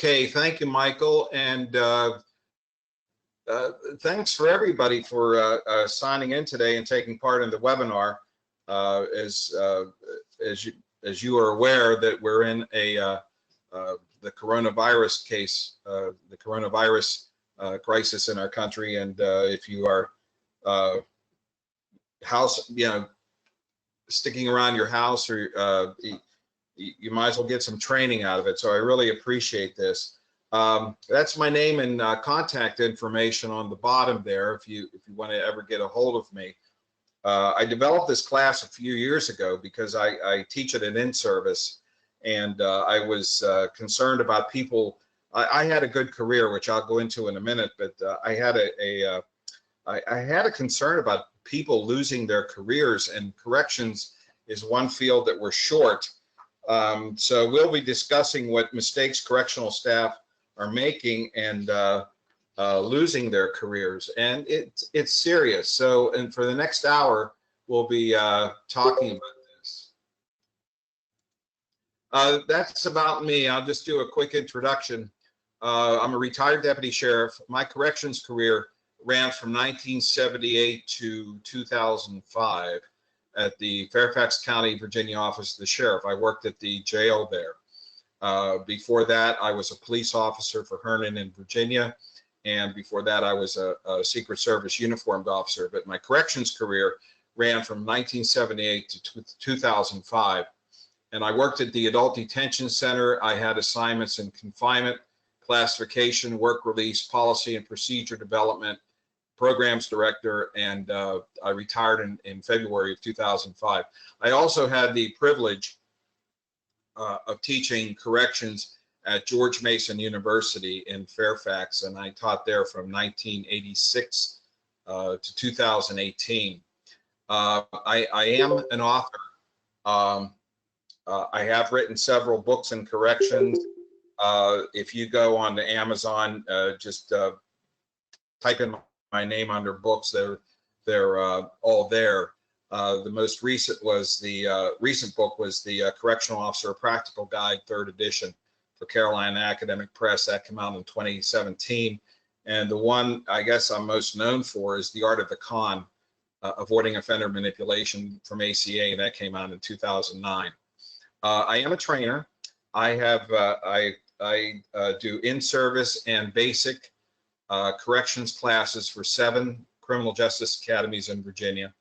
Okay, thank you, Michael, and thanks for everybody for signing in today and taking part in the webinar. As you are aware, that we're in the coronavirus case, the coronavirus crisis in our country, and if you are sticking around your house, or you might as well get some training out of it. So I really appreciate this. That's my name and contact information on the bottom there if you want to ever get a hold of me. I developed this class a few years ago because I teach it in service, and I was concerned about people. I had a good career, which I'll go into in a minute, but I had a concern about people losing their careers, and corrections is one field that we're short. So we'll be discussing what mistakes correctional staff are making and losing their careers, and it's serious. So, and for the next hour, we'll be talking about this. That's about me. I'll just do a quick introduction. I'm a retired deputy sheriff. My corrections career ran from 1978 to 2005 at the Fairfax County, Virginia office of the sheriff. I worked at the jail there. Before that, I was a police officer for Herndon in Virginia, and before that, I was a Secret Service uniformed officer. But my corrections career ran from 1978 to 2005, and I worked at the Adult Detention Center. I had assignments in confinement, classification, work release, policy and procedure development, programs director, and I retired in February of 2005. I also had the privilege of teaching corrections at George Mason University in Fairfax, and I taught there from 1986 to 2018. I am an author. I have written several books in corrections. If you go on to Amazon, just type in my name under books. They're all there. The most recent was the recent book was the Correctional Officer: A Practical Guide, 3rd edition, for Carolina Academic Press. That came out in 2017. And the one I guess I'm most known for is The Art of the Con, Avoiding Offender Manipulation, from ACA, and that came out in 2009. I am a trainer. I have I do in-service and basic corrections classes for 7 criminal justice academies in Virginia.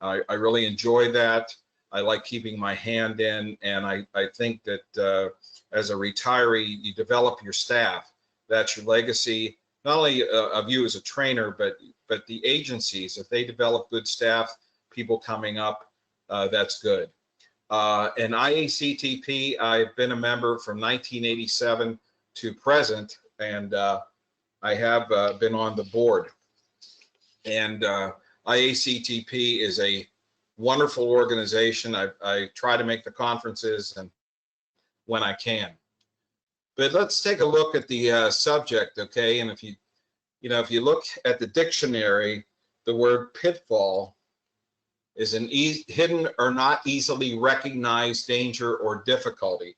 I really enjoy that. I like keeping my hand in, and I think that as a retiree, you develop your staff. That's your legacy, not only of you as a trainer, but the agencies. If they develop good staff, people coming up, that's good. And Iactp, I've been a member from 1987 to present, and I have been on the board. And Iactp is a wonderful organization. I try to make the conferences and when I can. But let's take a look at the subject, okay? And if you look at the dictionary, the word pitfall is an hidden or not easily recognized danger or difficulty.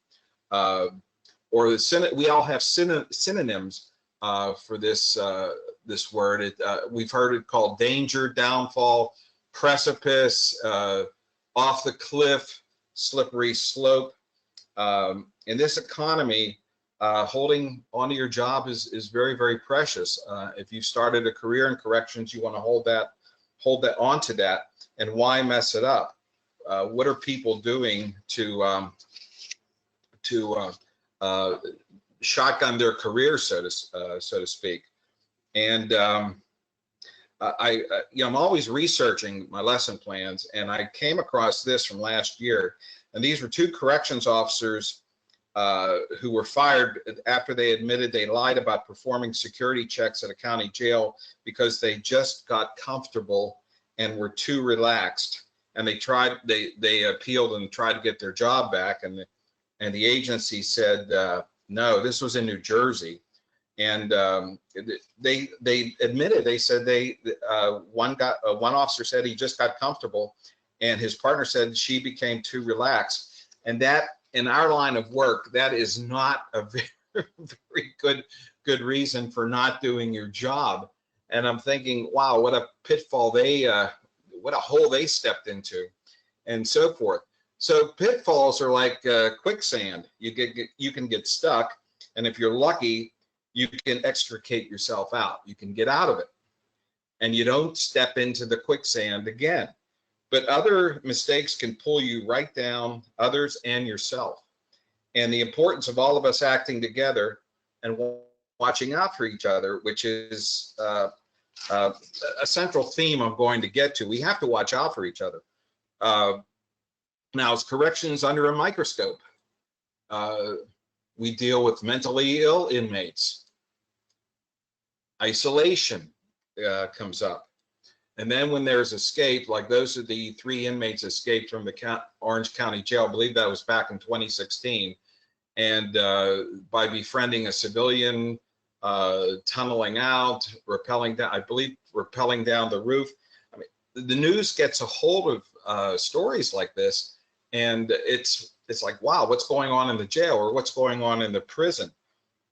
We all have synonyms for this this word. We've heard it called danger, downfall, precipice, off the cliff, slippery slope. In this economy, holding onto your job is very, very precious. If you started a career in corrections, you want to hold that onto that. And why mess it up? What are people doing to shotgun their career, so to speak? And I'm always researching my lesson plans, and I came across this from last year. And these were 2 corrections officers who were fired after they admitted they lied about performing security checks at a county jail because they just got comfortable and were too relaxed. And they appealed and tried to get their job back, and the agency said no. This was in New Jersey, and they admitted. They said one officer said he just got comfortable, and his partner said she became too relaxed. And that, in our line of work, that is not a very good reason for not doing your job. And I'm thinking, wow, what a pitfall what a hole they stepped into, and so forth. So pitfalls are like quicksand. You can get stuck, and if you're lucky, you can extricate yourself out. You can get out of it, and you don't step into the quicksand again. But other mistakes can pull you right down, others and yourself. And the importance of all of us acting together and watching out for each other, which is a central theme I'm going to get to. We have to watch out for each other. Now, as corrections under a microscope, we deal with mentally ill inmates. Isolation comes up. And then when there's escape, like those are the 3 inmates escaped from the Orange County Jail, I believe that was back in 2016. And by befriending a civilian, tunneling out, rappelling down, I believe rappelling down the roof. I mean, the news gets a hold of stories like this, and it's like, wow, what's going on in the jail, or what's going on in the prison?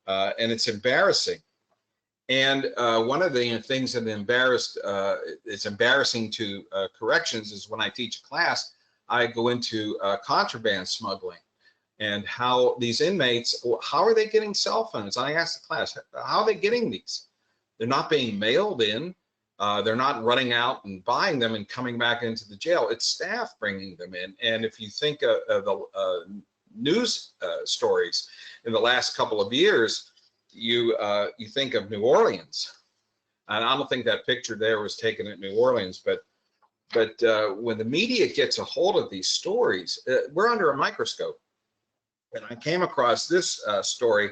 And it's embarrassing. And one of the things that it's embarrassing to corrections is when I teach a class, I go into contraband smuggling and how these inmates, how are they getting cell phones? I asked the class, how are they getting these? They're not being mailed in. They're not running out and buying them and coming back into the jail. It's staff bringing them in. And if you think of the news stories in the last couple of years, you think of New Orleans, and I don't think that picture there was taken at New Orleans, but when the media gets a hold of these stories, we're under a microscope. And I came across this story.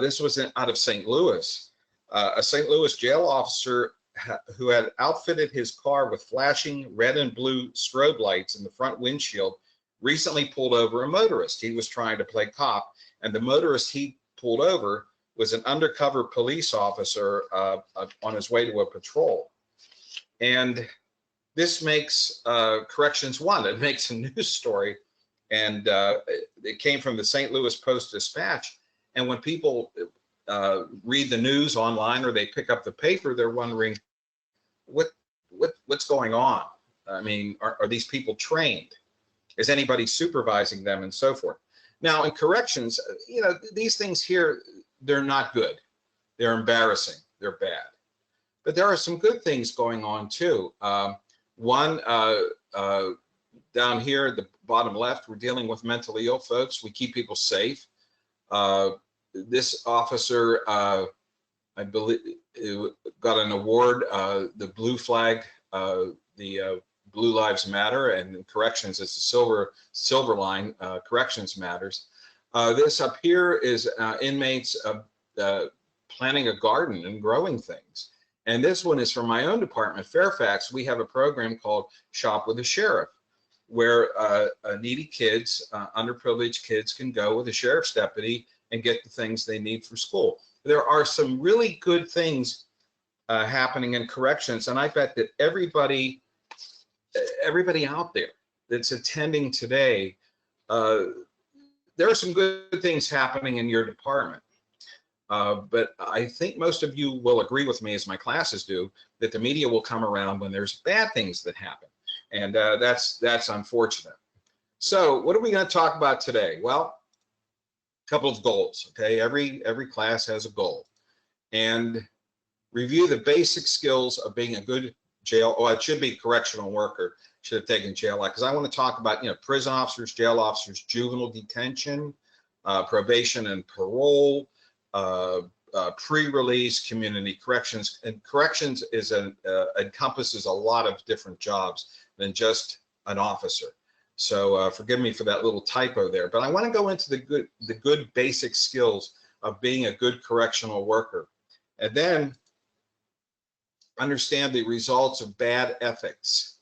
This was out of St. Louis. A St. Louis jail officer who had outfitted his car with flashing red and blue strobe lights in the front windshield recently pulled over a motorist. He was trying to play cop, and the motorist he pulled over was an undercover police officer on his way to a patrol. And this makes Corrections One. It makes a news story, and it came from the St. Louis Post-Dispatch. And when people read the news online or they pick up the paper, they're wondering, what's going on? I mean, are these people trained? Is anybody supervising them, and so forth? Now, in corrections, you know, these things here, they're not good. They're embarrassing. They're bad. But there are some good things going on too. One, down here at the bottom left, we're dealing with mentally ill folks. We keep people safe. This officer, I believe, got an award, the Blue Flag, the Blue Lives Matter, and in corrections, it's the silver line, corrections matters. This up here is inmates planting a garden and growing things. And this one is from my own department, Fairfax. We have a program called Shop with a Sheriff, where needy kids, underprivileged kids, can go with a sheriff's deputy and get the things they need for school. There are some really good things happening in corrections, and I bet that everybody out there that's attending today, there are some good things happening in your department. But I think most of you will agree with me, as my classes do, that the media will come around when there's bad things that happen. And that's unfortunate. So what are we going to talk about today? Well, a couple of goals, okay? Every class has a goal. And review the basic skills of being a good jail, oh, it should be correctional worker, should have taken jail, because I want to talk about, you know, prison officers, jail officers, juvenile detention, probation and parole, pre-release, community corrections. And corrections is encompasses a lot of different jobs than just an officer. So forgive me for that little typo there, but I want to go into the good basic skills of being a good correctional worker, and then understand the results of bad ethics,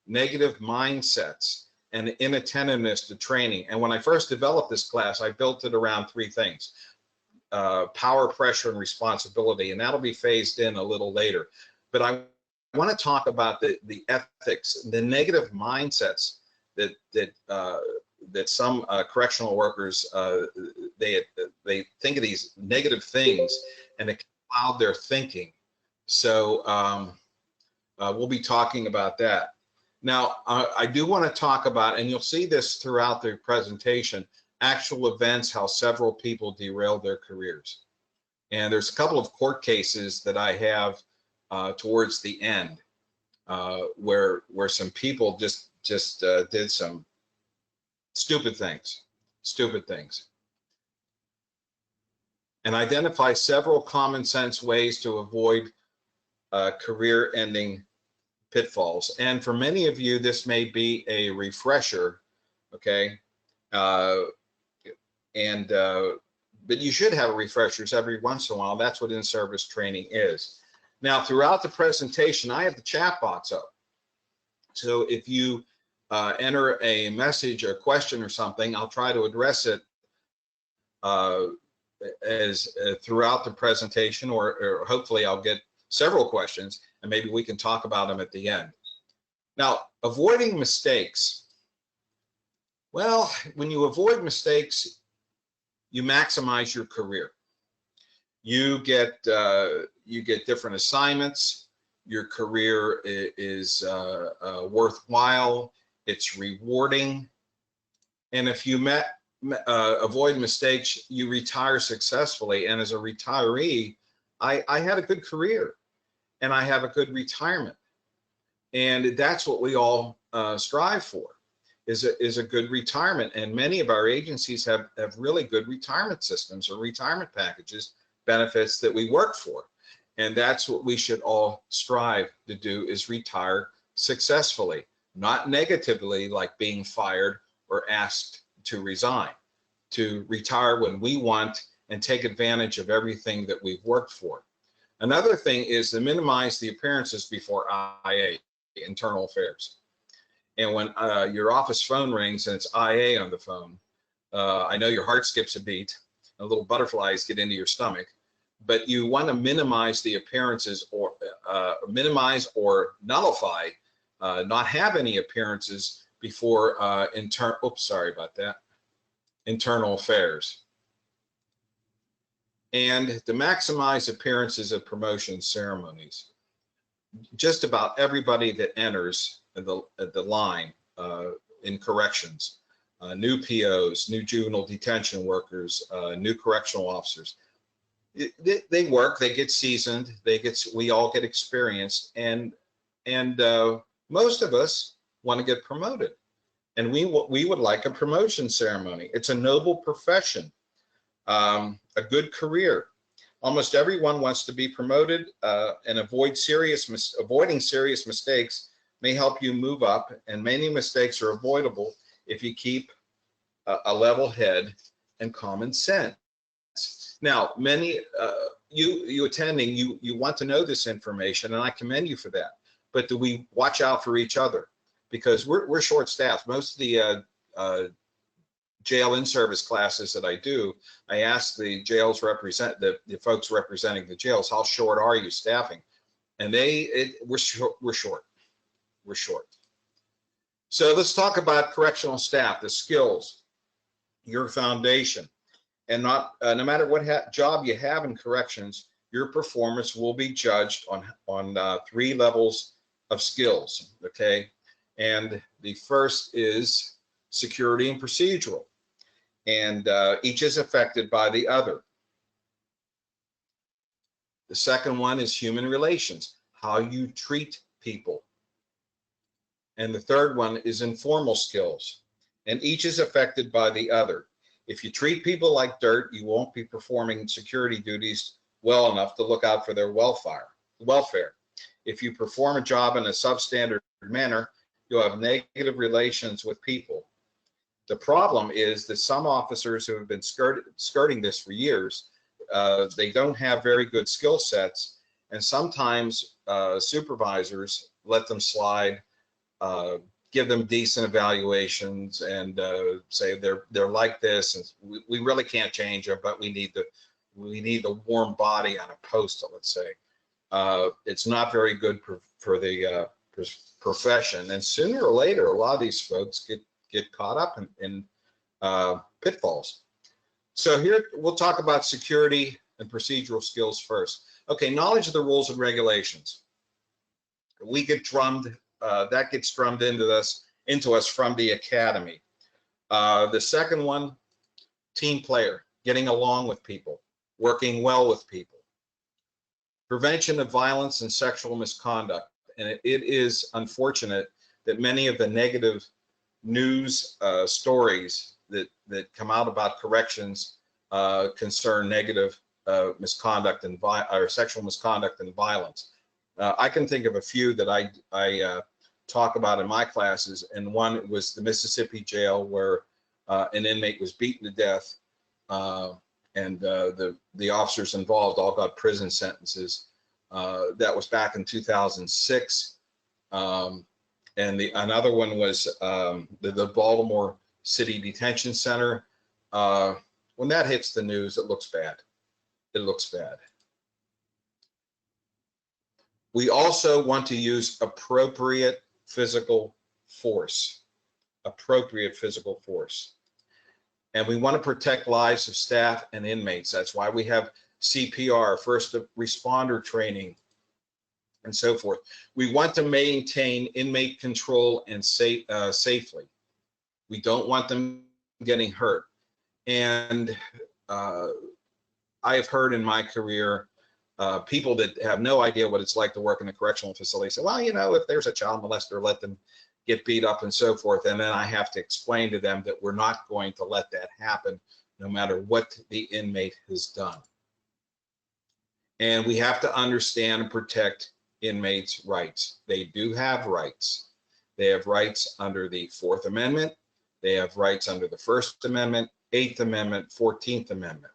negative mindsets, and inattentiveness to training. And when I first developed this class, I built it around 3 things: power, pressure, and responsibility, and that'll be phased in a little later. But I want to talk about the ethics, the negative mindsets that that some correctional workers, they think of these negative things and it cloud their thinking. So we'll be talking about that. Now, I do want to talk about, and you'll see this throughout the presentation, actual events, how several people derailed their careers. And there's a couple of court cases that I have towards the end where some people just did some stupid things, and identify several common sense ways to avoid career-ending pitfalls. And for many of you, this may be a refresher, okay? But you should have refreshers every once in a while. That's what in-service training is. Now, throughout the presentation, I have the chat box up. So if you enter a message or question or something, I'll try to address it throughout the presentation, or hopefully I'll get several questions and maybe we can talk about them at the end. Now, avoiding mistakes. Well, when you avoid mistakes, you maximize your career. You get different assignments. Your career is worthwhile. It's rewarding. And if you avoid mistakes, you retire successfully. And as a retiree, I had a good career and I have a good retirement. And that's what we all strive for, is a good retirement. And many of our agencies have really good retirement systems or retirement packages, benefits that we work for. And that's what we should all strive to do, is retire successfully, not negatively, like being fired or asked to resign, to retire when we want and take advantage of everything that we've worked for. Another thing is to minimize the appearances before IA, internal affairs. And when your office phone rings and it's IA on the phone, I know your heart skips a beat, and little butterflies get into your stomach, but you want to minimize the appearances, or minimize or nullify, not have any appearances before internal affairs. And to maximize appearances at promotion ceremonies. Just about everybody that enters the line in corrections, new POs, new juvenile detention workers, new correctional officers, they work, they get seasoned, we all get experienced, and most of us want to get promoted, and we would like a promotion ceremony. It's a noble profession, a good career. Almost everyone wants to be promoted, and avoiding serious mistakes may help you move up, and many mistakes are avoidable if you keep a level head and common sense. Now, many you attending, you want to know this information, and I commend you for that. But do we watch out for each other? Because we're short-staffed. Most of the jail in-service classes that I do, I ask the jails the folks representing the jails, how short are you staffing? And we're short. So let's talk about correctional staff, the skills, your foundation. And no matter what job you have in corrections, your performance will be judged on 3 levels of skills, okay? And the first is security and procedural, and each is affected by the other. The second one is human relations, how you treat people. And the third one is informal skills, and each is affected by the other. If you treat people like dirt, you won't be performing security duties well enough to look out for their welfare. If you perform a job in a substandard manner, you'll have negative relations with people. The problem is that some officers who have been skirting this for years, they don't have very good skill sets, and sometimes supervisors let them slide, give them decent evaluations, and say they're like this, and we really can't change them, but we need the warm body on a post, let's say. It's not very good for the profession, and sooner or later, a lot of these folks get caught up in pitfalls. So here we'll talk about security and procedural skills first. Okay, knowledge of the rules and regulations. We get drummed, that gets drummed into us from the academy. The second one, team player, getting along with people, working well with people. Prevention of violence and sexual misconduct. And it is unfortunate that many of the negative news stories that come out about corrections concern negative misconduct and or sexual misconduct and violence. I can think of a few that I talk about in my classes, and one was the Mississippi jail where an inmate was beaten to death, and the officers involved all got prison sentences. That was back in 2006. And another one was the Baltimore City Detention Center. When that hits the news, it looks bad. It looks bad. We also want to use appropriate physical force. Appropriate physical force. And we want to protect lives of staff and inmates. That's why we have CPR, first responder training, and so forth. We want to maintain inmate control and safely. We don't want them getting hurt. And I have heard in my career people that have no idea what it's like to work in a correctional facility say, well, you know, if there's a child molester, let them get beat up and so forth. And then I have to explain to them that we're not going to let that happen no matter what the inmate has done. And we have to understand and protect inmates' rights. They do have rights. They have rights under the 4th Amendment. They have rights under the 1st Amendment, 8th Amendment, 14th Amendment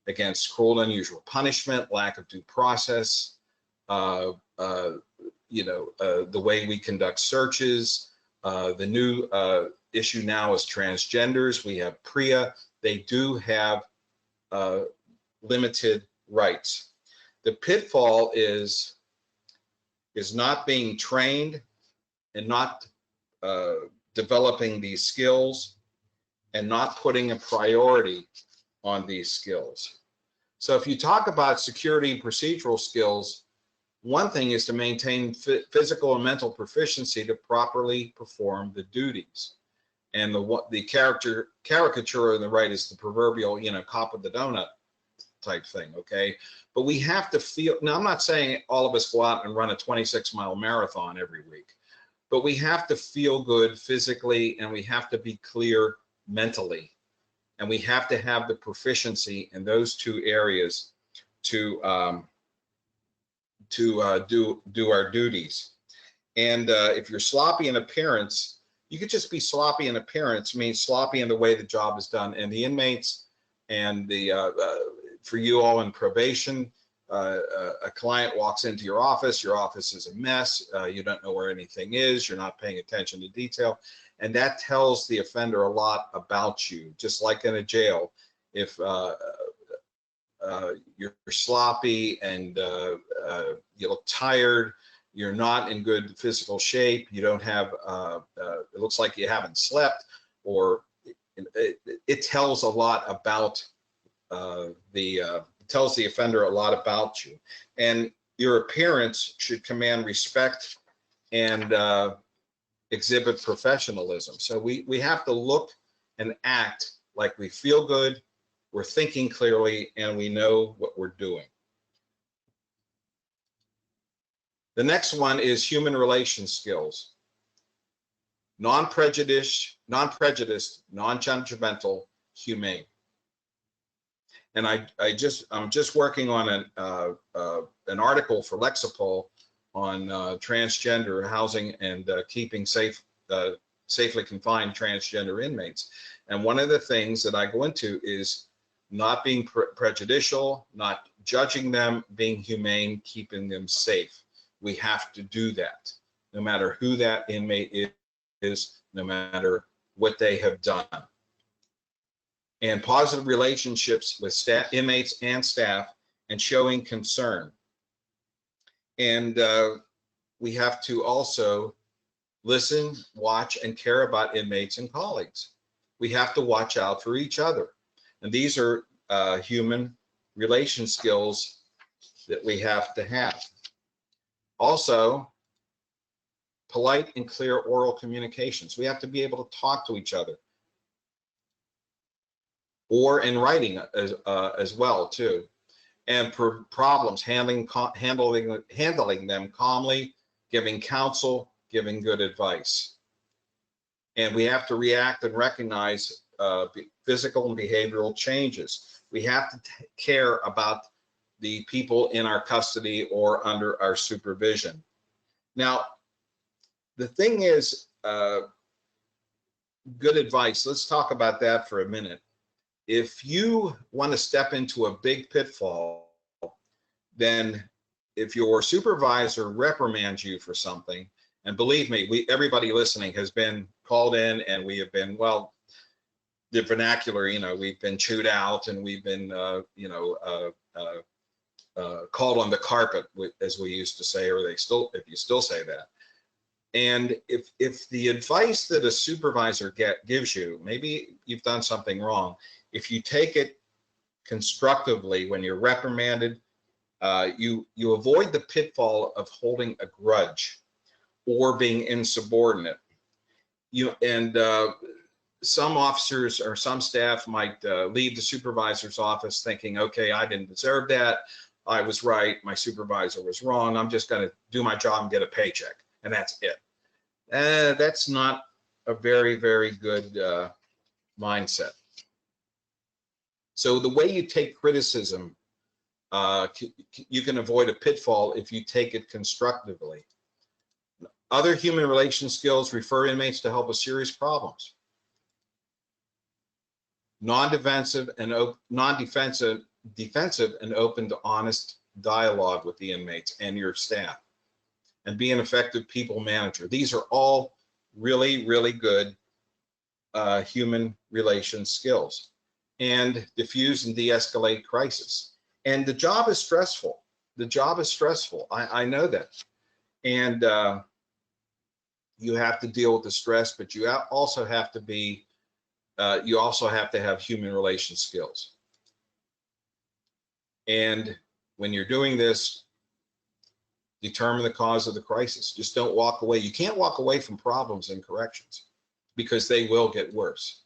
against cruel and unusual punishment, lack of due process, the way we conduct searches. The new issue now is transgenders. We have PREA. They do have limited rights. The pitfall is not being trained and not developing these skills and not putting a priority on these skills. So if you talk about security and procedural skills, one thing is to maintain physical and mental proficiency to properly perform the duties. And the caricature on the right is the proverbial, cop with the donut type thing, okay? But we have to feel, now I'm not saying all of us go out and run a 26-mile marathon every week, but we have to feel good physically and we have to be clear mentally. And we have to have the proficiency in those two areas to do our duties. And if you're sloppy in appearance, you could just be sloppy in appearance, means sloppy in the way the job is done. And the inmates and the for you all in probation, a client walks into your office is a mess, you don't know where anything is, you're not paying attention to detail, and that tells the offender a lot about you. Just like in a jail, if you're sloppy and you look tired, you're not in good physical shape, you don't have, it looks like you haven't slept, or it tells a lot about tells the offender a lot about you. And your appearance should command respect and exhibit professionalism. So we have to look and act like we feel good, we're thinking clearly, and we know what we're doing. The next one is human relations skills. Non-prejudiced, non-judgmental, humane. And I'm just working on an article for Lexapol on transgender housing and keeping safely confined transgender inmates. And one of the things that I go into is not being prejudicial, not judging them, being humane, keeping them safe. We have to do that, no matter who that inmate is, no matter what they have done. And positive relationships with staff, inmates and staff, and showing concern. And we have to also listen, watch, and care about inmates and colleagues. we have to watch out for each other. And these are human relation skills that we have to have. Also, polite and clear oral communications. We have to be able to talk to each other, or in writing as well too. And for problems, handling them calmly, giving counsel, giving good advice. And we have to react and recognize physical and behavioral changes. We have to care about the people in our custody or under our supervision. Now, the thing is, good advice, let's talk about that for a minute. If you want to step into a big pitfall, then if your supervisor reprimands you for something, and believe me, everybody listening has been called in, and we have been, well, the vernacular, you know, we've been chewed out, and we've been, called on the carpet, as we used to say, or if you still say that. And if the advice that a supervisor gives you, maybe you've done something wrong, if you take it constructively when you're reprimanded, you avoid the pitfall of holding a grudge or being insubordinate. Some officers or some staff might leave the supervisor's office thinking, okay, I didn't deserve that. I was right. My supervisor was wrong. I'm just going to do my job and get a paycheck, and that's it. That's not a very, very good mindset. So the way you take criticism, you can avoid a pitfall if you take it constructively. Other human relation skills: refer inmates to help with serious problems. Non-defensive and defensive and open to honest dialogue with the inmates and your staff. And be an effective people manager. These are all really, really good human relation skills. And diffuse and de-escalate crisis. And the job is stressful. The job is stressful. I know that. And you have to deal with the stress, but you also have to be, you also have to have human relation skills. And when you're doing this, determine the cause of the crisis. Just don't walk away. You can't walk away from problems in corrections because they will get worse.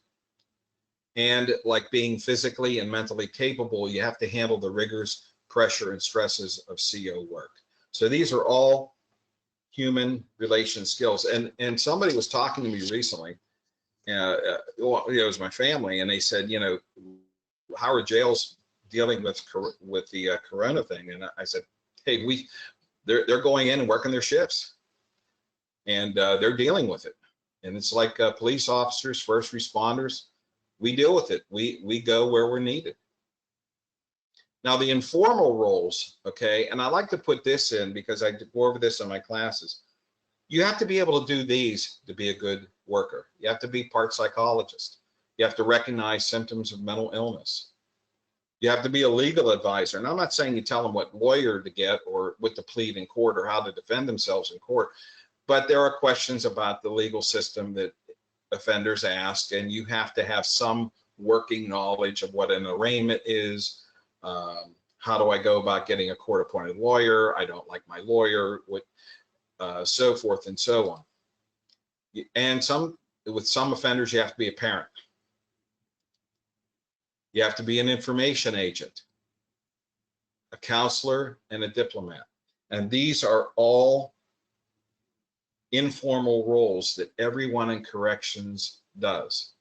And like being physically and mentally capable, you have to handle the rigors, pressure, and stresses of CO work. So these are all human relation skills. And somebody was talking to me recently, it was my family, and they said, you know, how are jails dealing with the corona thing? And I said, hey, they're going in and working their shifts, and they're dealing with it. And it's like police officers, first responders, we deal with it. We go where we're needed. Now the informal roles, okay, and I like to put this in because I go over this in my classes. You have to be able to do these to be a good worker. You have to be part psychologist. You have to recognize symptoms of mental illness. You have to be a legal advisor. And I'm not saying you tell them what lawyer to get or what to plead in court or how to defend themselves in court, but there are questions about the legal system that offenders ask, and you have to have some working knowledge of what an arraignment is. How do I go about getting a court-appointed lawyer? I don't like my lawyer, so forth and so on. And with some offenders, you have to be a parent. You have to be an information agent, a counselor, and a diplomat. And these are all informal roles that everyone in corrections does.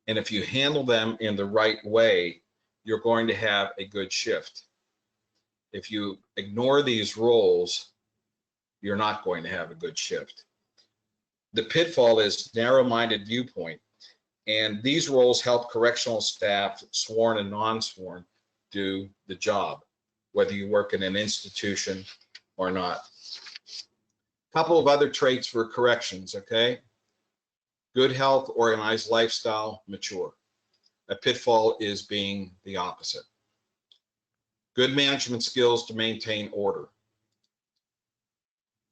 And if you handle them in the right way, you're going to have a good shift. If you ignore these roles, you're not going to have a good shift. The pitfall is narrow-minded viewpoint. And these roles help correctional staff, sworn and non-sworn, do the job, whether you work in an institution or not. A couple of other traits for corrections, okay? Good health, organized lifestyle, mature. A pitfall is being the opposite. Good management skills to maintain order.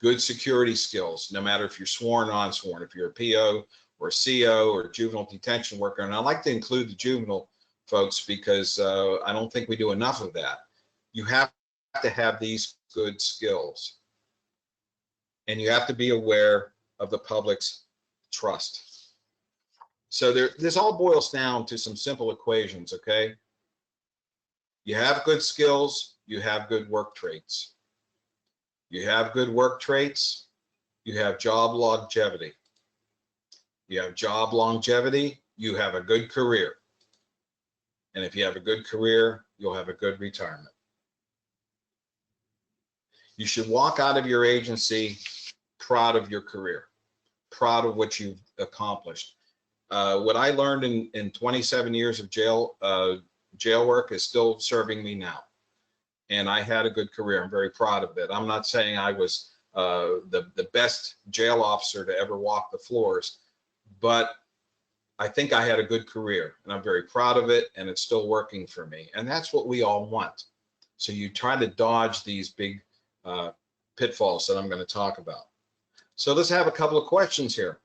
Good security skills, no matter if you're sworn or non-sworn, if you're a PO or CO or juvenile detention worker. And I like to include the juvenile folks because I don't think we do enough of that. You have to have these good skills, and you have to be aware of the public's trust. So this all boils down to some simple equations, okay? You have good skills, you have good work traits. You have good work traits, you have job longevity. You have job longevity, you have a good career. And if you have a good career, you'll have a good retirement. You should walk out of your agency proud of your career, proud of what you've accomplished. What I learned in 27 years of jail work is still serving me now. And I had a good career. I'm very proud of it. I'm not saying I was the best jail officer to ever walk the floors, but I think I had a good career, and I'm very proud of it, and it's still working for me. And that's what we all want. So you try to dodge these big pitfalls that I'm going to talk about. So let's have a couple of questions here.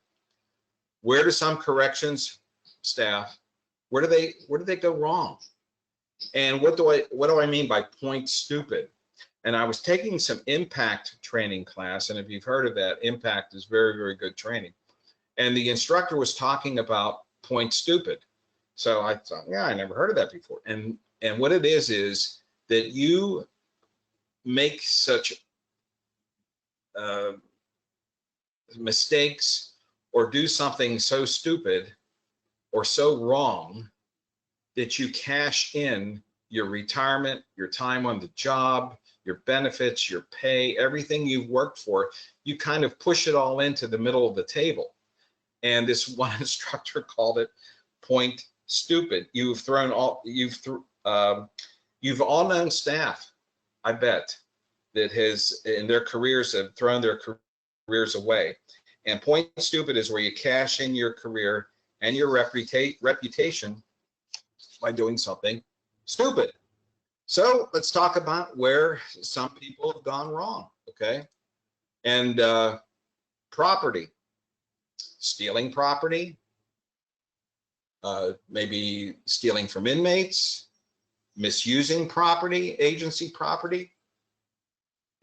Where do some corrections staff, where do they go wrong? And what do I mean by point stupid? And I was taking some impact training class, and if you've heard of that, impact is very, very good training. And the instructor was talking about point stupid. So I thought, yeah, I never heard of that before. And what it is that you make such mistakes or do something so stupid or so wrong that you cash in your retirement, your time on the job, your benefits, your pay, everything you've worked for. You kind of push it all into the middle of the table. And this one instructor called it point stupid. You've all known staff, I bet, that has in their careers have thrown their careers away. And point stupid is where you cash in your career and your reputation by doing something stupid. So let's talk about where some people have gone wrong, okay? And property, stealing property, maybe stealing from inmates, misusing property, agency property,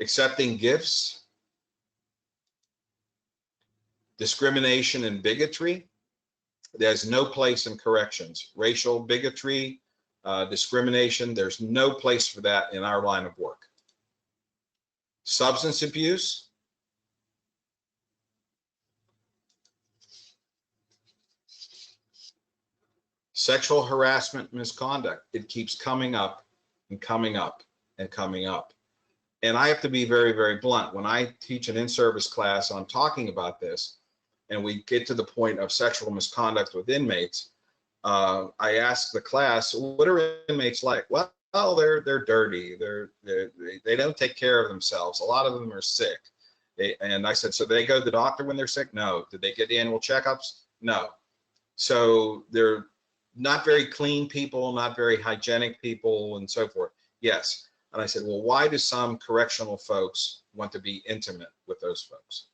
accepting gifts, discrimination and bigotry. There's no place in corrections. Racial bigotry, discrimination, there's no place for that in our line of work. Substance abuse, sexual harassment, misconduct. It keeps coming up and coming up and coming up. And I have to be very, very blunt. When I teach an in-service class on talking about this, and we get to the point of sexual misconduct with inmates, I ask the class, what are inmates like? Well, they're dirty. They don't take care of themselves. A lot of them are sick. And I said, so they go to the doctor when they're sick? No. Did they get annual checkups? No. So they're not very clean people, not very hygienic people, and so forth. Yes. And I said, well, why do some correctional folks want to be intimate with those folks?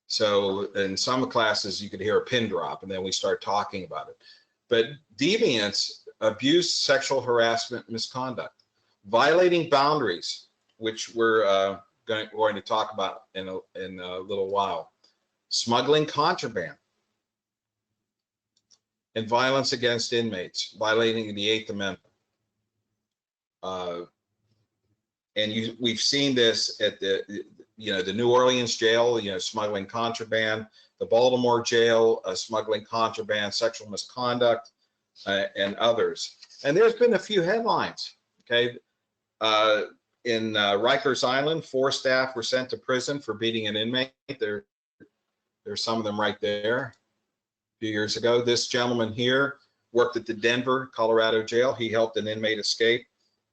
So in some classes, you could hear a pin drop, and then we start talking about it. But deviance, abuse, sexual harassment, misconduct, violating boundaries, which we're going to talk about in a little while, smuggling contraband, and violence against inmates, violating the 8th Amendment. And we've seen this at the New Orleans jail, smuggling contraband, the Baltimore jail, smuggling contraband, sexual misconduct, and others. And there's been a few headlines, okay? In Rikers Island, 4 staff were sent to prison for beating an inmate. There's some of them right there. A few years ago, this gentleman here worked at the Denver, Colorado jail. He helped an inmate escape.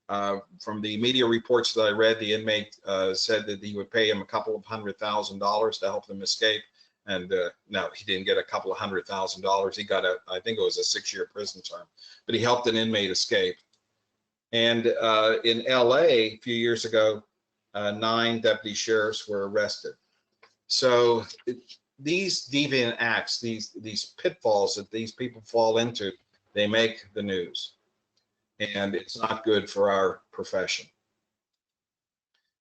From the media reports that I read, the inmate said that he would pay him a couple of $100,000 to help them escape. And no, he didn't get a couple of $100,000. He got I think it was a 6-year prison term, but he helped an inmate escape. And in LA, a few years ago, 9 deputy sheriffs were arrested. So these deviant acts, these pitfalls that these people fall into, they make the news, and it's not good for our profession.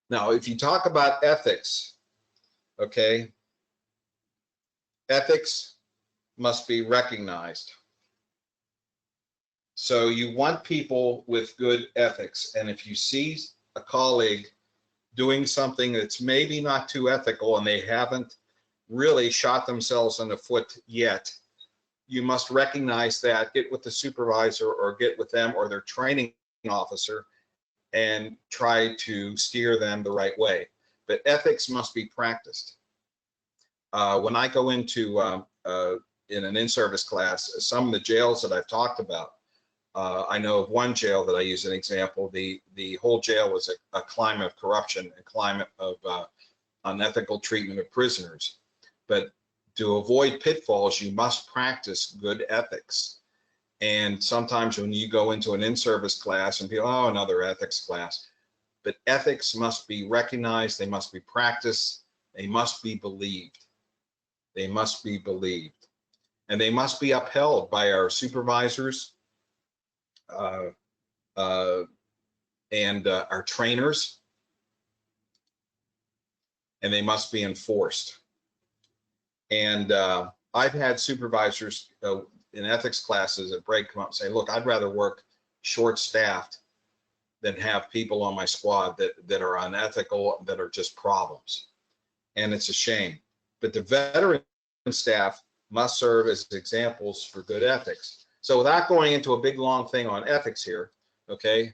Now, if you talk about ethics, okay, ethics must be recognized. So you want people with good ethics, and if you see a colleague doing something that's maybe not too ethical and they haven't really shot themselves in the foot yet, you must recognize that, get with the supervisor or get with them or their training officer and try to steer them the right way. But ethics must be practiced. When I go into in an in-service class, some of the jails that I've talked about, I know of one jail that I use as an example. The whole jail was a climate of corruption, a climate of unethical treatment of prisoners. But to avoid pitfalls, you must practice good ethics. And sometimes when you go into an in-service class and people, oh, another ethics class, but ethics must be recognized, they must be practiced, they must be believed. They must be believed. And they must be upheld by our supervisors and our trainers, and they must be enforced. And I've had supervisors in ethics classes at break come up and say, look, I'd rather work short-staffed than have people on my squad that are unethical, that are just problems. And it's a shame. But the veteran staff must serve as examples for good ethics. So without going into a big long thing on ethics here, okay,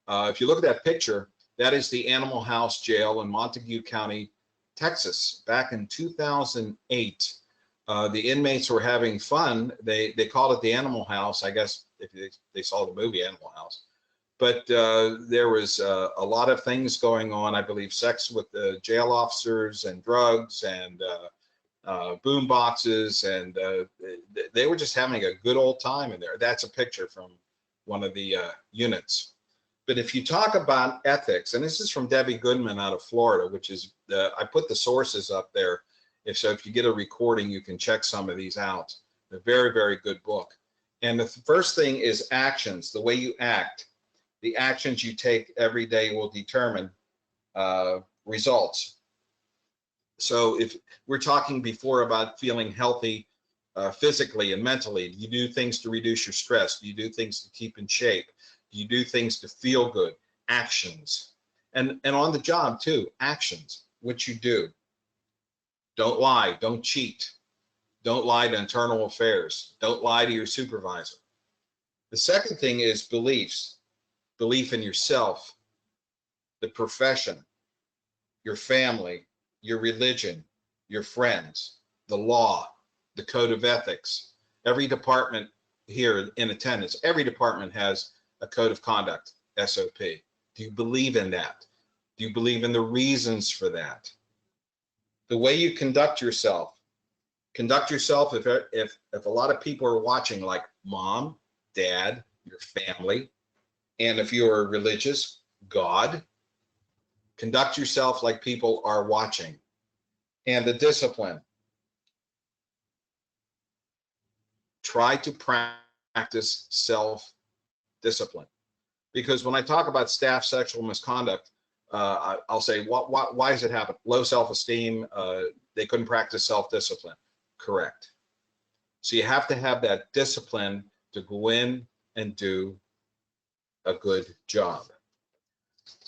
if you look at that picture, that is the Animal House Jail in Montague County, Texas. Back in 2008, the inmates were having fun. They called it the Animal House, I guess, if they saw the movie Animal House. But there was a lot of things going on, I believe, sex with the jail officers and drugs and boom boxes, and they were just having a good old time in there. That's a picture from one of the units. But if you talk about ethics, and this is from Debbie Goodman out of Florida, which is, I put the sources up there. If you get a recording, you can check some of these out. A very, very good book. And the first thing is actions, the way you act. The actions you take every day will determine results. So if we're talking before about feeling healthy physically and mentally, do you do things to reduce your stress? Do you do things to keep in shape? Do you do things to feel good? Actions. And on the job too, actions, what you do. Don't lie, don't cheat. Don't lie to internal affairs. Don't lie to your supervisor. The second thing is beliefs. Belief in yourself, the profession, your family, your religion, your friends, the law, the code of ethics. Every department here in attendance, every department has a code of conduct, SOP. Do you believe in that? Do you believe in the reasons for that? The way you conduct yourself if a lot of people are watching, like mom, dad, your family, and if you're religious, God, conduct yourself like people are watching. And the discipline. Try to practice self-discipline. Because when I talk about staff sexual misconduct, I'll say, why does it happen? Low self-esteem, they couldn't practice self-discipline. Correct. So you have to have that discipline to go in and do a good job.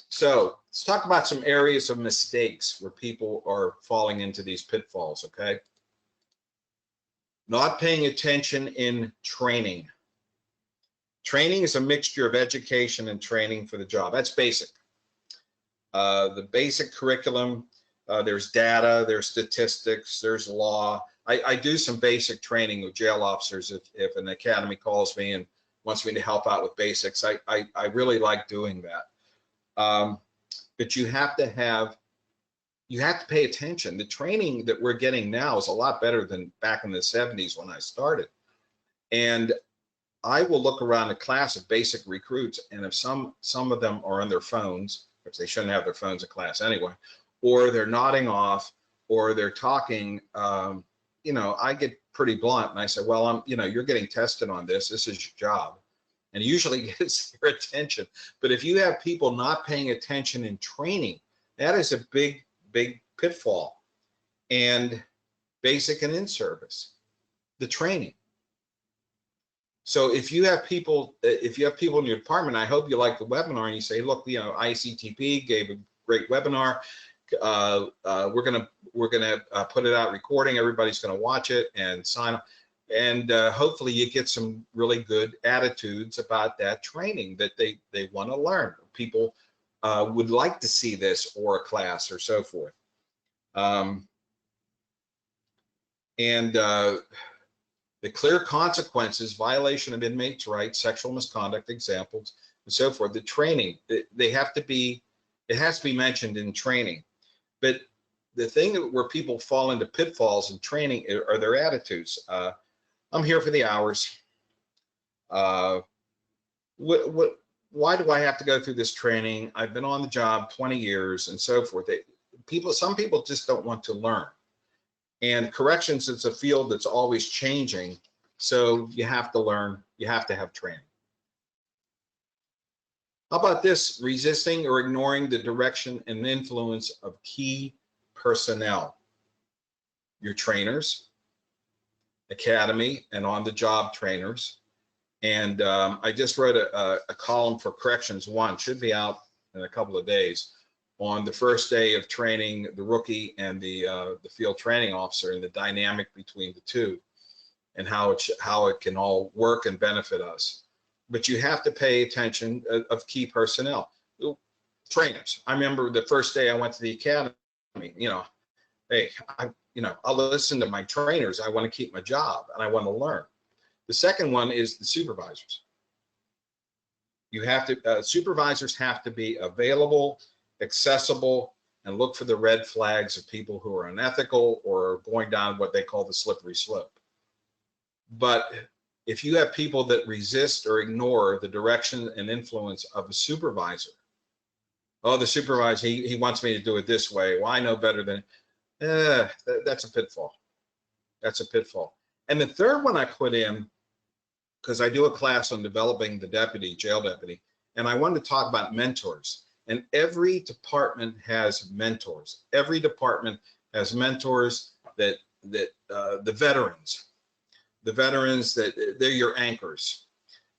So let's talk about some areas of mistakes where people are falling into these pitfalls, okay? Not paying attention in training. Training is a mixture of education and training for the job. That's basic. The basic curriculum, there's data, there's statistics, there's law. I do some basic training with jail officers if an academy calls me and wants me to help out with basics. I really like doing that. But you have to pay attention. The training that we're getting now is a lot better than back in the 70s when I started. And I will look around a class of basic recruits, and if some of them are on their phones, which they shouldn't have their phones in class anyway, or they're nodding off, or they're talking you know, I get pretty blunt and I say, well, you're getting tested on this. This is your job. And it usually gets their attention. But if you have people not paying attention in training, that is a big, big pitfall. And basic and in-service, the training. So if you have people in your department, I hope you like the webinar and you say, look, you know, Iactp gave a great webinar. We're gonna put it out recording. Everybody's gonna watch it and sign up. And hopefully you get some really good attitudes about that training that they want to learn. People would like to see this or a class or so forth. The clear consequences, violation of inmates' rights, sexual misconduct examples, and so forth. The training, it has to be mentioned in training. But the thing where people fall into pitfalls in training are their attitudes. I'm here for the hours. Why do I have to go through this training? I've been on the job 20 years and so forth. Some people just don't want to learn. And corrections is a field that's always changing. So you have to learn, you have to have training. How about this? Resisting or ignoring the direction and influence of key personnel. Your trainers, academy, and on-the-job trainers. And I just wrote a column for Corrections 1, should be out in a couple of days, on the first day of training the rookie and the field training officer and the dynamic between the two and how it can all work and benefit us. But you have to pay attention of key personnel. Trainers. I remember the first day I went to the academy, you know, hey, I'll listen to my trainers. I want to keep my job and I want to learn. The second one is the supervisors. You have to, supervisors have to be available, accessible, and look for the red flags of people who are unethical or going down what they call the slippery slope. But if you have people that resist or ignore the direction and influence of a supervisor, oh, the supervisor, he wants me to do it this way. Well, I know better than, that's a pitfall. That's a pitfall. And the third one I put in, because I do a class on developing the jail deputy, and I wanted to talk about mentors. And every department has mentors. Every department has mentors that the veterans that they're your anchors.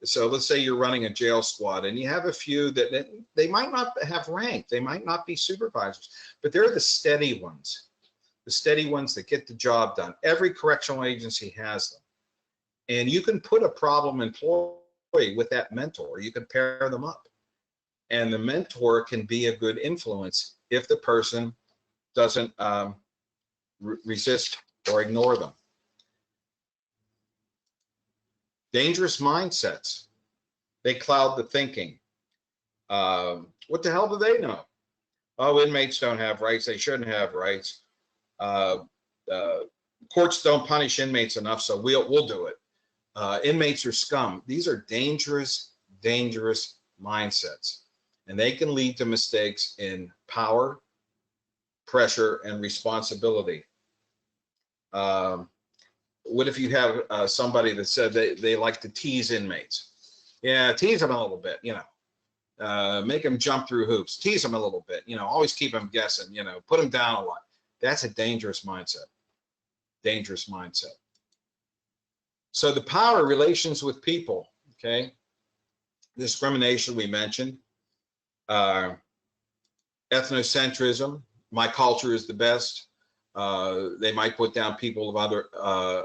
So let's say you're running a jail squad and you have a few that they might not have rank, they might not be supervisors, but they're the steady ones that get the job done. Every correctional agency has them. And you can put a problem employee with that mentor, you can pair them up. And the mentor can be a good influence if the person doesn't resist or ignore them. Dangerous mindsets. They cloud the thinking. What the hell do they know? Oh, inmates don't have rights. They shouldn't have rights. Courts don't punish inmates enough, so we'll do it. Inmates are scum. These are dangerous, dangerous mindsets. And they can lead to mistakes in power, pressure, and responsibility. What if you have somebody that said they like to tease inmates? Yeah, tease them a little bit, you know. Make them jump through hoops. Tease them a little bit, you know. Always keep them guessing, you know. Put them down a lot. That's a dangerous mindset. Dangerous mindset. So the power relations with people, okay? Discrimination we mentioned. Ethnocentrism, my culture is the best. They might put down people of other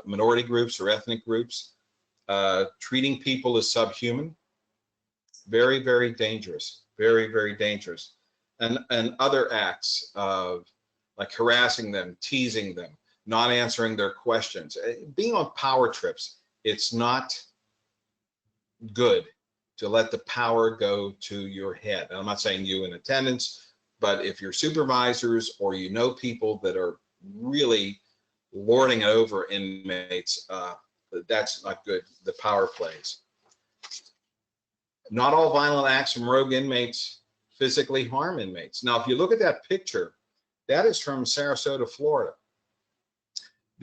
minority groups or ethnic groups. Treating people as subhuman, very, very dangerous, very, very dangerous. And other acts of like harassing them, teasing them, not answering their questions. Being on power trips, it's not good to let the power go to your head. And I'm not saying you in attendance, but if you're supervisors or you know people that are really lording over inmates, that's not good, the power plays. Not all violent acts from rogue inmates physically harm inmates. Now, if you look at that picture, that is from Sarasota, Florida.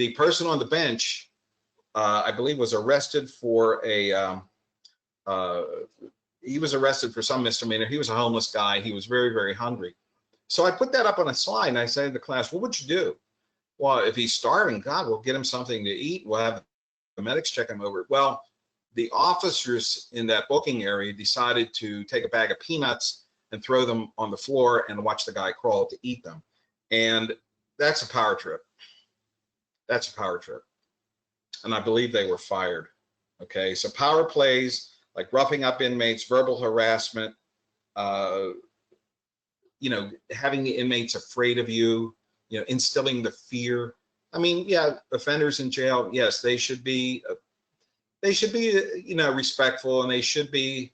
the person on the bench, I believe, was arrested for he was arrested for some misdemeanor. He was a homeless guy. He was very, very hungry. So I put that up on a slide and I said to the class, what would you do? Well, if he's starving, God, we'll get him something to eat. We'll have the medics check him over. Well, the officers in that booking area decided to take a bag of peanuts and throw them on the floor and watch the guy crawl to eat them. And that's a power trip. That's a power trip. And I believe they were fired. Okay, so power plays like roughing up inmates, verbal harassment, you know, having the inmates afraid of you, you know, instilling the fear. I mean, yeah, offenders in jail, yes, they should be, you know, respectful, and they should be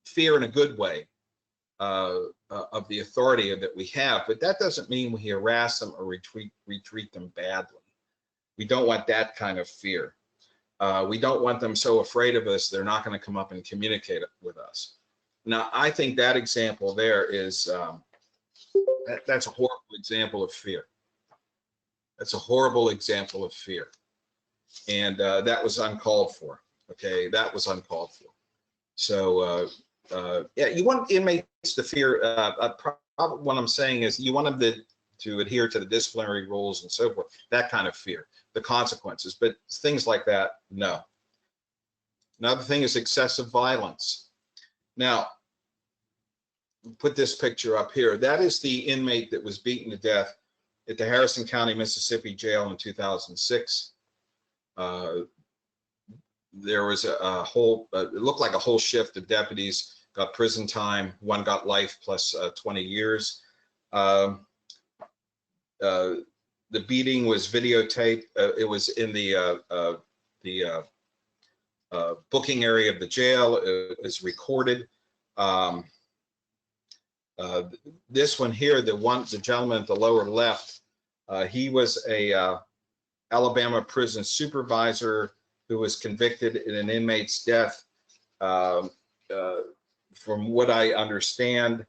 fear in a good way of the authority that we have. But that doesn't mean we harass them or retreat them badly. We don't want that kind of fear. We don't want them so afraid of us they're not going to come up and communicate with us. Now, I think that example there is that's a horrible example of fear. That's a horrible example of fear, and that was uncalled for. Okay, that was uncalled for. So yeah, you want inmates to fear. What I'm saying is you want them to adhere to the disciplinary rules and so forth. That kind of fear, the consequences, but things like that, no. Another thing is excessive violence. Now, put this picture up here. That is the inmate that was beaten to death at the Harrison County, Mississippi jail in 2006. There was a whole, it looked like a whole shift of deputies got prison time. One got life plus 20 years. The beating was videotaped. It was in the booking area of the jail. It was recorded. This one here, the gentleman at the lower left, he was a Alabama prison supervisor who was convicted in an inmate's death. From what I understand,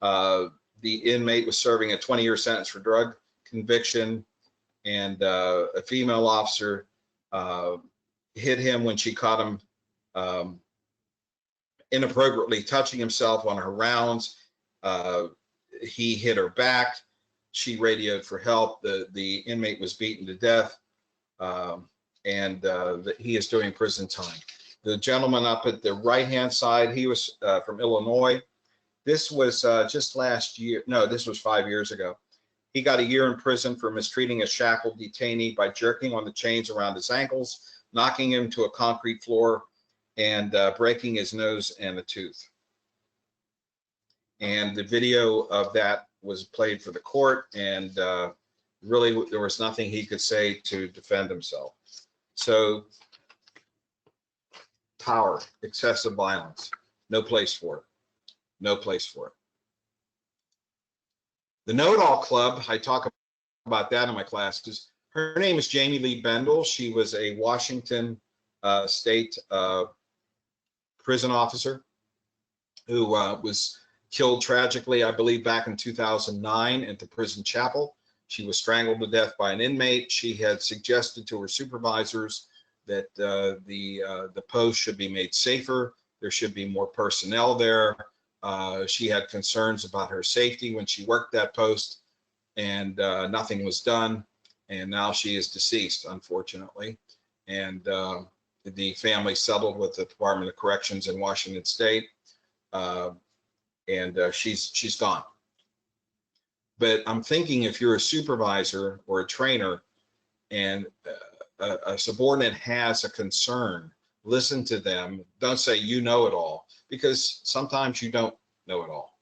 the inmate was serving a 20-year sentence for drug conviction, and a female officer hit him when she caught him inappropriately touching himself on her rounds. He hit her back. She radioed for help. The inmate was beaten to death, and he is doing prison time. The gentleman up at the right-hand side, he was from Illinois. This was just last year. No, this was 5 years ago. He got a year in prison for mistreating a shackled detainee by jerking on the chains around his ankles, knocking him to a concrete floor, and breaking his nose and a tooth. And the video of that was played for the court, and really there was nothing he could say to defend himself. So power, excessive violence, no place for it. No place for it. The Know-It-All Club, I talk about that in my classes. Her name is Jamie Lee Bendel. She was a Washington state prison officer who was killed tragically, I believe, back in 2009 at the prison chapel. She was strangled to death by an inmate. She had suggested to her supervisors that the post should be made safer. There should be more personnel there. She had concerns about her safety when she worked that post, and nothing was done. And now she is deceased, unfortunately. And the family settled with the Department of Corrections in Washington State, and she's gone. But I'm thinking, if you're a supervisor or a trainer and a subordinate has a concern, listen to them. Don't say you know it all, because sometimes you don't know it all.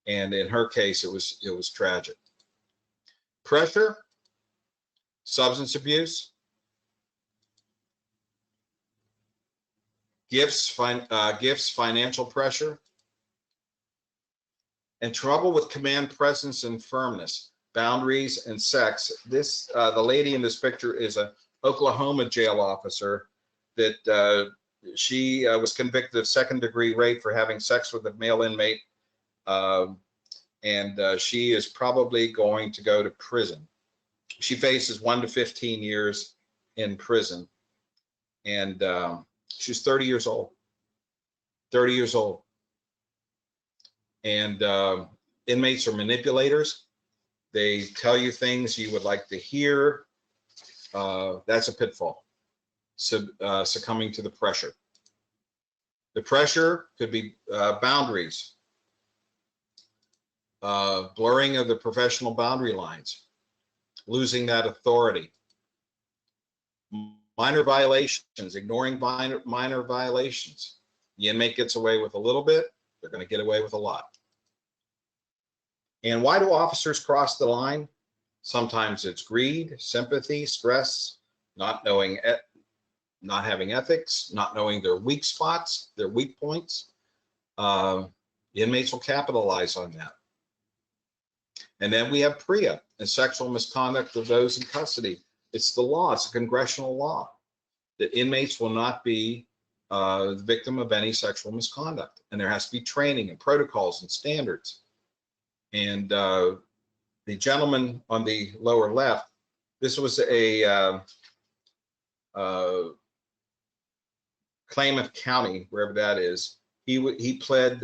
And in her case, it was tragic. Pressure, substance abuse, gifts, financial pressure, and trouble with command presence and firmness, boundaries, and sex. This the lady in this picture is a Oklahoma jail officer that she was convicted of second-degree rape for having sex with a male inmate, and she is probably going to go to prison. She faces 1 to 15 years in prison, and she's 30 years old. 30 years old. And inmates are manipulators. They tell you things you would like to hear. That's a pitfall. Succumbing to the pressure. The pressure could be boundaries, blurring of the professional boundary lines, losing that authority, minor violations, ignoring minor violations. The inmate gets away with a little bit, they're going to get away with a lot. And why do officers cross the line? Sometimes it's greed, sympathy, stress, not having ethics, not knowing their weak spots, their weak points. The inmates will capitalize on that. And then we have PREA and sexual misconduct of those in custody. It's the law, it's a congressional law that inmates will not be the victim of any sexual misconduct. And there has to be training and protocols and standards. And the gentleman on the lower left, this was a Klamath County, wherever that is. He pled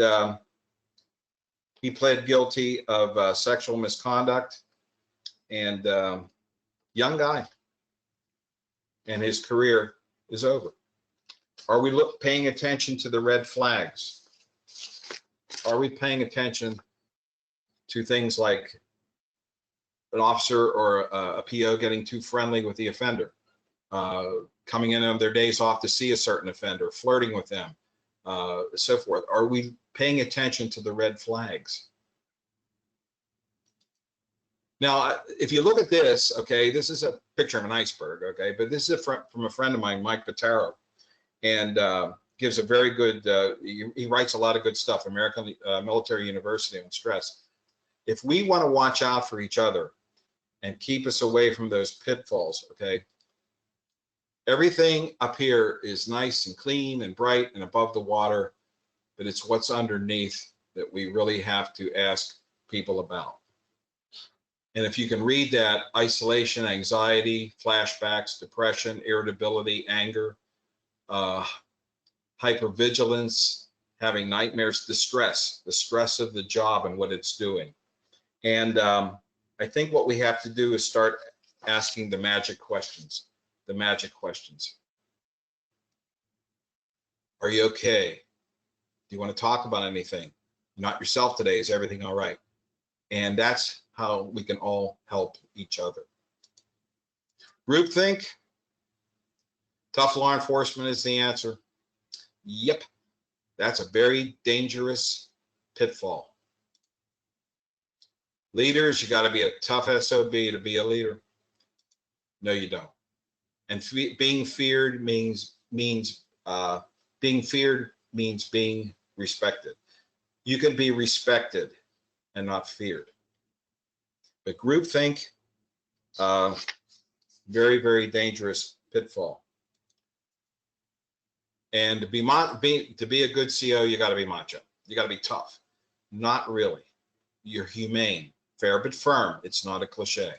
guilty of sexual misconduct, and young guy, and his career is over. Are we paying attention to the red flags? Are we paying attention to things like an officer or a PO getting too friendly with the offender, coming in on their days off to see a certain offender, flirting with them, so forth? Are we paying attention to the red flags? Now, if you look at this, okay, this is a picture of an iceberg, okay, but this is from a friend of mine, Mike Pitaro, and gives a very good, he writes a lot of good stuff, American Military University on stress. If we want to watch out for each other and keep us away from those pitfalls, okay, everything up here is nice and clean and bright and above the water, but it's what's underneath that we really have to ask people about. And if you can read that, isolation, anxiety, flashbacks, depression, irritability, anger, hypervigilance, having nightmares, the stress of the job and what it's doing. And I think what we have to do is start asking the magic questions. The magic questions. Are you okay? Do you want to talk about anything? You're not yourself today. Is everything all right? And that's how we can all help each other. Groupthink. Tough law enforcement is the answer. Yep. That's a very dangerous pitfall. Leaders, you got to be a tough SOB to be a leader. No, you don't. And being feared means being respected. You can be respected and not feared. But groupthink, very, very dangerous pitfall. And to be a good CO, you got to be macho. You got to be tough. Not really. You're humane, fair but firm. It's not a cliche.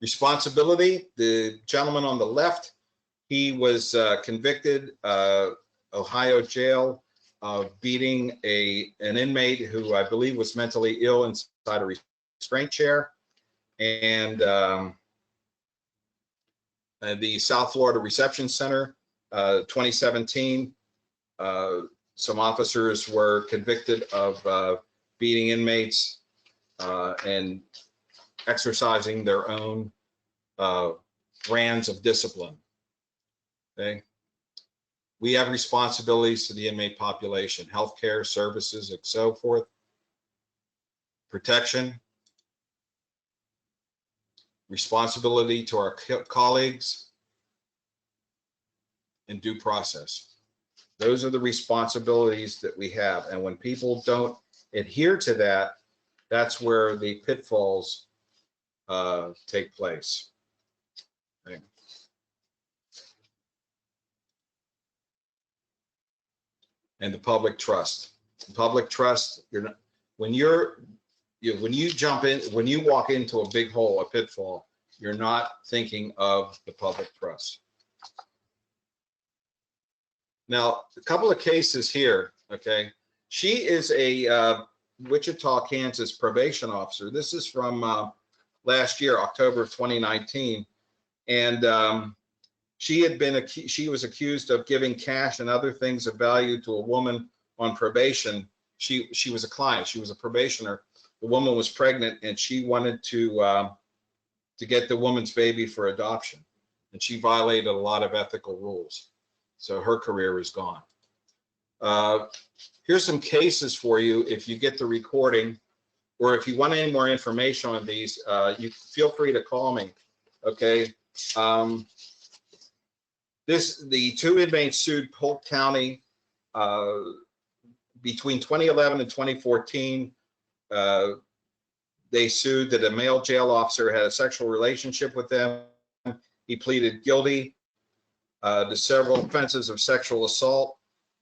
Responsibility, the gentleman on the left, he was convicted, Ohio jail, of beating an inmate who I believe was mentally ill inside a restraint chair. And the South Florida Reception Center, 2017, some officers were convicted of beating inmates and exercising their own brands of discipline. Okay, we have responsibilities to the inmate population, healthcare services, and so forth, protection, responsibility to our colleagues, and due process. Those are the responsibilities that we have, and when people don't adhere to that, that's where the pitfalls take place. Okay. And the public trust. Public trust. When you walk into a big hole, a pitfall, you're not thinking of the public trust. Now, a couple of cases here, okay? She is a Wichita, Kansas probation officer. This is from last year, October of 2019. And she was accused of giving cash and other things of value to a woman on probation. She was a client, she was a probationer. The woman was pregnant and she wanted to get the woman's baby for adoption. And she violated a lot of ethical rules. So her career is gone. Here's some cases for you. If you get the recording, or if you want any more information on these, you feel free to call me. Okay. The two inmates sued Polk County between 2011 and 2014. They sued that a male jail officer had a sexual relationship with them. He pleaded guilty to several offenses of sexual assault,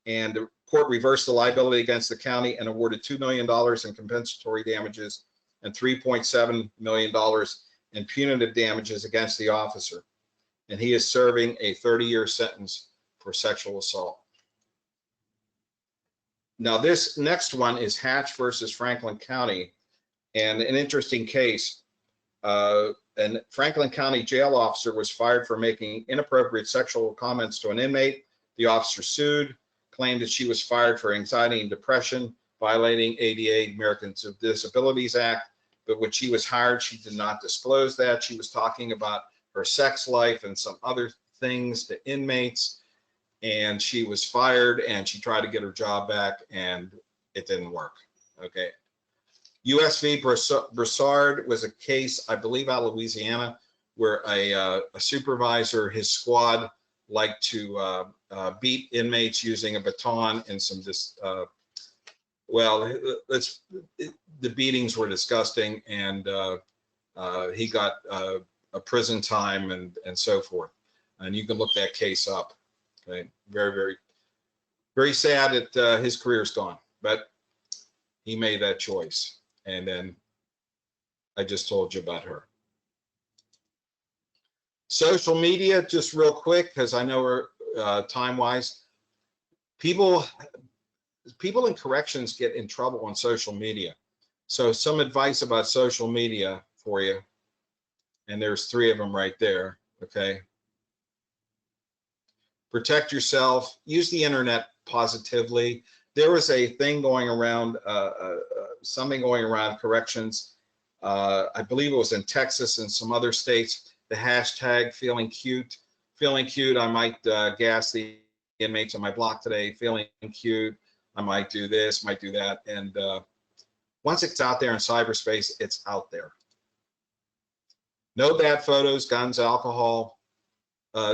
and the court reversed the liability against the county and awarded $2 million in compensatory damages and $3.7 million in punitive damages against the officer. And he is serving a 30-year sentence for sexual assault. Now, this next one is Hatch versus Franklin County, and an interesting case. An Franklin County jail officer was fired for making inappropriate sexual comments to an inmate. The officer sued, claimed that she was fired for anxiety and depression, violating ADA, Americans with Disabilities Act. But when she was hired, she did not disclose that. She was talking about her sex life and some other things to inmates, and she was fired, and she tried to get her job back, and it didn't work. Okay. US v. Broussard was a case, I believe, out of Louisiana, where a supervisor, his squad, liked to beat inmates using a baton and some the beatings were disgusting, and he got a prison time and so forth. And you can look that case up. Okay, very, very, very sad that his career's gone, but he made that choice. And then I just told you about her. Social media, just real quick, because I know we're time-wise. People in corrections get in trouble on social media. So some advice about social media for you. And there's 3 of them right there, okay? Protect yourself. Use the internet positively. There was a thing going around, something going around corrections. I believe it was in Texas and some other states. The hashtag feeling cute. Feeling cute, I might gas the inmates on my block today. Feeling cute, I might do this, might do that. And once it's out there in cyberspace, it's out there. No bad photos, guns, alcohol.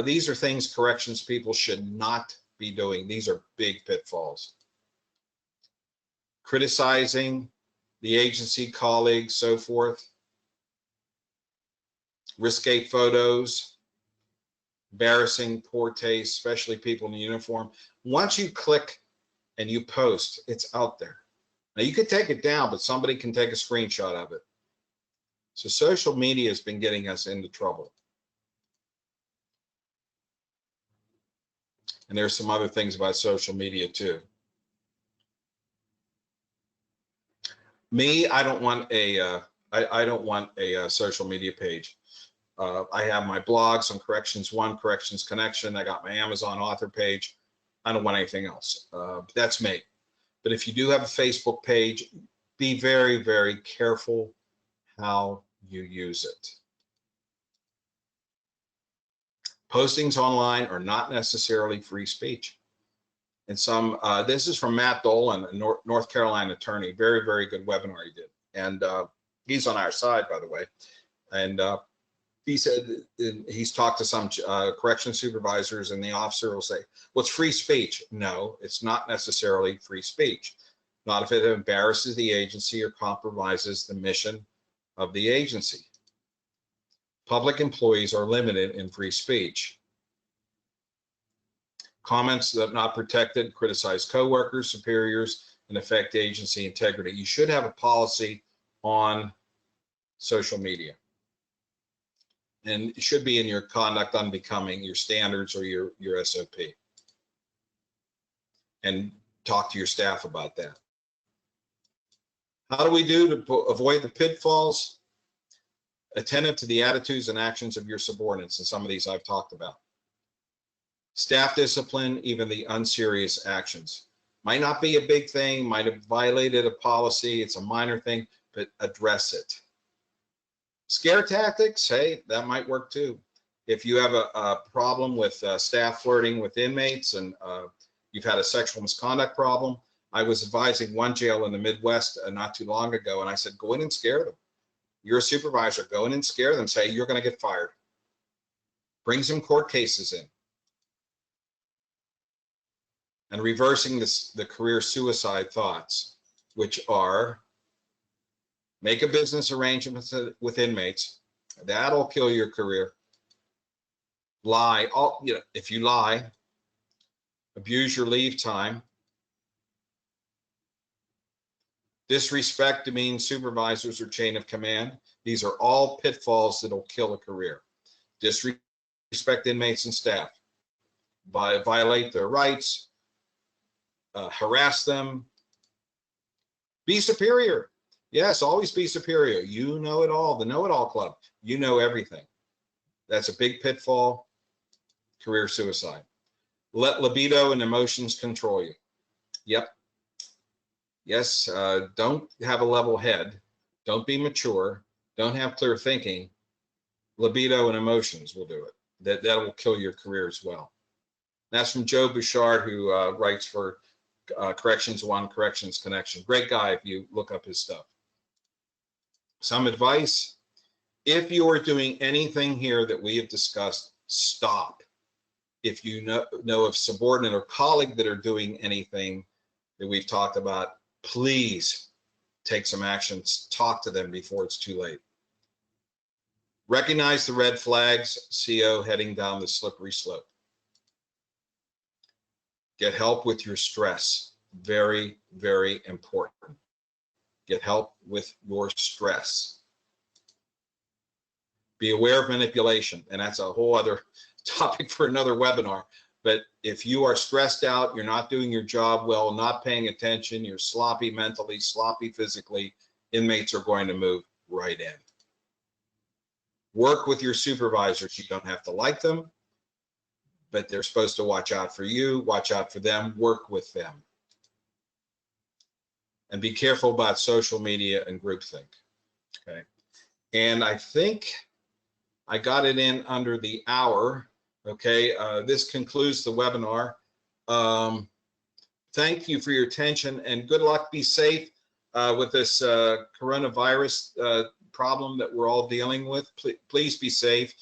These are things corrections people should not be doing. These are big pitfalls. Criticizing the agency, colleagues, so forth. Risque photos, embarrassing, poor taste, especially people in uniform. Once you click and you post, it's out there. Now you could take it down, but somebody can take a screenshot of it. So social media has been getting us into trouble. And there's some other things about social media too. Me, I don't want a social media page. I have my blogs on Corrections One, Corrections Connection. I got my Amazon author page. I don't want anything else. That's me. But if you do have a Facebook page, be very, very careful how you use it. Postings online are not necessarily free speech. And some, this is from Matt Dolan, a North Carolina attorney, very, very good webinar he did. And he's on our side, by the way. And he said he's talked to some correction supervisors, and the officer will say, well, it's free speech. No, it's not necessarily free speech. Not if it embarrasses the agency or compromises the mission of the agency. Public employees are limited in free speech. Comments that are not protected criticize coworkers, superiors, and affect agency integrity. You should have a policy on social media. and it should be in your conduct unbecoming, your standards, or your SOP. And talk to your staff about that. How do we do to avoid the pitfalls? Attentive to the attitudes and actions of your subordinates, and some of these I've talked about. Staff discipline, even the unserious actions. Might not be a big thing, might have violated a policy, it's a minor thing, but address it. Scare tactics, hey, that might work too. If you have a problem with staff flirting with inmates and you've had a sexual misconduct problem, I was advising one jail in the Midwest not too long ago, and I said, go in and scare them. You're a supervisor, go in and scare them, say you're going to get fired. Bring some court cases in. And reversing the career suicide thoughts, which are make a business arrangement with inmates. That'll kill your career. Lie, if you lie, abuse your leave time. Disrespect, demean supervisors or chain of command. These are all pitfalls that'll kill a career. Disrespect inmates and staff. Violate their rights. Harass them. Be superior. Yes, always be superior. You know it all, the know-it-all club. You know everything. That's a big pitfall. Career suicide. Let libido and emotions control you. Yep. Yes, don't have a level head. Don't be mature. Don't have clear thinking. Libido and emotions will do it. That will kill your career as well. That's from Joe Bouchard, who writes for Corrections One, Corrections Connection. Great guy if you look up his stuff. Some advice. If you are doing anything here that we have discussed, stop. If you know of subordinate or colleague that are doing anything that we've talked about, please take some actions. Talk to them before it's too late. Recognize the red flags, CO heading down the slippery slope. Get help with your stress. Very, very important. Get help with your stress. Be aware of manipulation, and that's a whole other topic for another webinar. But if you are stressed out, you're not doing your job well, not paying attention, you're sloppy mentally, sloppy physically, inmates are going to move right in. Work with your supervisors. You don't have to like them, but they're supposed to watch out for you, watch out for them, work with them. And be careful about social media and groupthink. Okay. And I think I got it in under the hour. Okay, this concludes the webinar. Thank you for your attention and good luck. Be safe with this coronavirus problem that we're all dealing with. Please be safe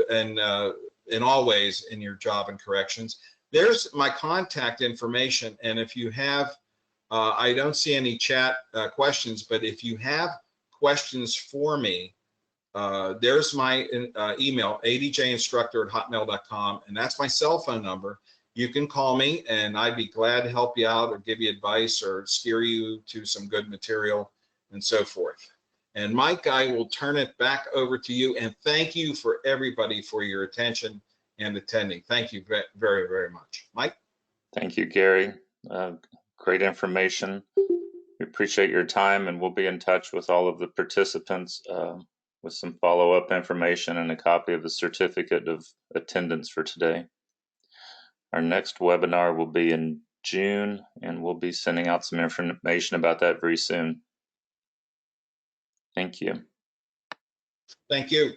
and in all ways in your job and corrections. There's my contact information, and if you have, I don't see any chat questions, but if you have questions for me, there's my email, adjinstructor@hotmail.com, and that's my cell phone number. You can call me and I'd be glad to help you out or give you advice or steer you to some good material and so forth. And Mike, I will turn it back over to you, and thank you for everybody for your attention and attending. Thank you very, very much. Mike? Thank you, Gary. Great information. We appreciate your time, and we'll be in touch with all of the participants with some follow-up information and a copy of the certificate of attendance for today. Our next webinar will be in June, and we'll be sending out some information about that very soon. Thank you. Thank you.